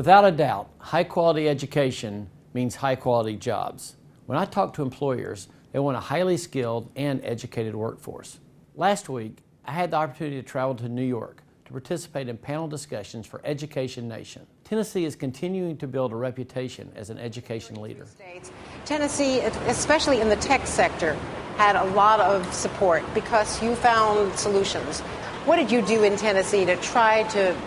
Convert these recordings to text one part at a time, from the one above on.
Without a doubt, high-quality education means high-quality jobs. When I talk to employers, they want a highly skilled and educated workforce. Last week, I had the opportunity to travel to New York to participate in panel discussions for Education Nation. Tennessee is continuing to build a reputation as an education leader. Tennessee, especially in the tech sector, had a lot of support because you found solutions. What did you do in Tennessee to try to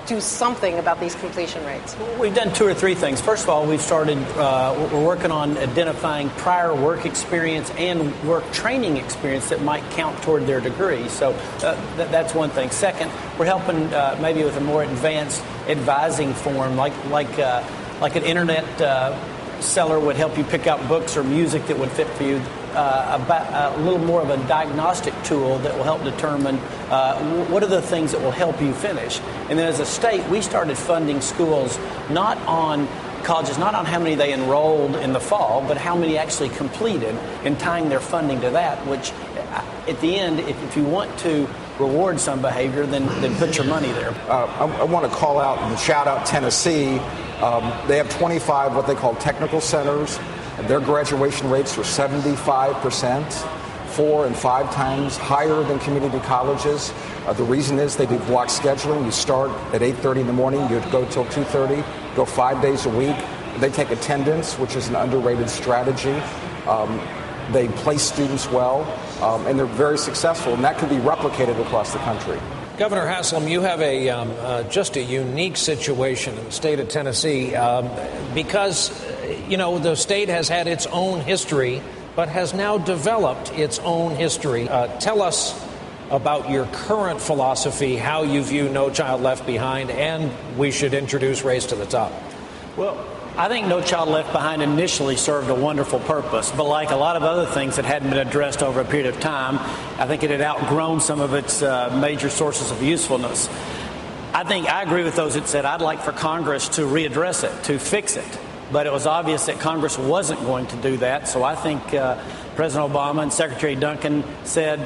do something about these completion rates? We've done two or three things. First of all, we've started, we're working on identifying prior work experience and work training experience that might count toward their degree. So that's one thing. Second, we're helping maybe with a more advanced advising form, like an internet seller would help you pick out books or music that would fit for you. About a little more of a diagnostic tool that will help determine what are the things that will help you finish. And then as a state, we started funding schools not on colleges, not on how many they enrolled in the fall, but how many actually completed, and tying their funding to that, which at the end, if you want to reward some behavior, then put your money there. I want to call out and shout out Tennessee. They have 25 what they call technical centers. Their graduation rates are 75%, 4 and 5 times higher than community colleges. The reason is they do block scheduling. You start at 8:30 in the morning, you go till 2:30, go 5 days a week. They take attendance, which is an underrated strategy. They place students well, and they're very successful, and that can be replicated across the country. Governor Haslam, you have just a unique situation in the state of Tennessee because, the state has had its own history, but has now developed its own history. Tell us about your current philosophy, how you view No Child Left Behind, and we should introduce Race to the Top. Well, I think No Child Left Behind initially served a wonderful purpose, but like a lot of other things that hadn't been addressed over a period of time, I think it had outgrown some of its major sources of usefulness. I agree with those that said I'd like for Congress to readdress it, to fix it, but it was obvious that Congress wasn't going to do that, so I think President Obama and Secretary Duncan said,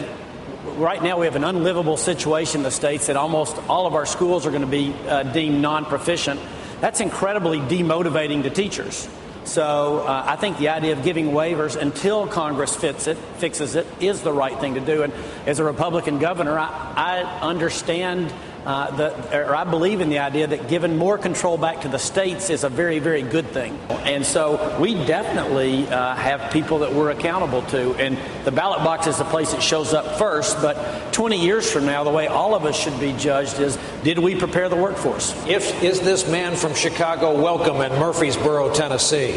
right now we have an unlivable situation in the states that almost all of our schools are going to be deemed non-proficient. That's incredibly demotivating to teachers. So I think the idea of giving waivers until Congress fixes it is the right thing to do. And as a Republican governor, I understand I believe in the idea that giving more control back to the states is a very, very good thing. And so we definitely have people that we're accountable to. And the ballot box is the place it shows up first. But 20 years from now, the way all of us should be judged is, did we prepare the workforce? Is this man from Chicago welcome in Murfreesboro, Tennessee?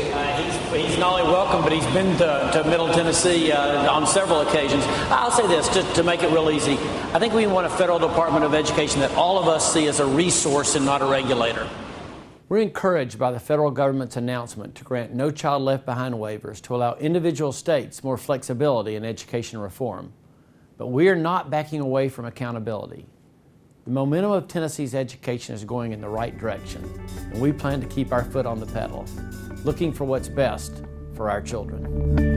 He's not only welcome, but he's been to Middle Tennessee on several occasions. I'll say this, to make it real easy. I think we want a federal Department of Education that all of us see as a resource and not a regulator. We're encouraged by the federal government's announcement to grant No Child Left Behind waivers to allow individual states more flexibility in education reform. But we are not backing away from accountability. The momentum of Tennessee's education is going in the right direction, and we plan to keep our foot on the pedal, looking for what's best for our children.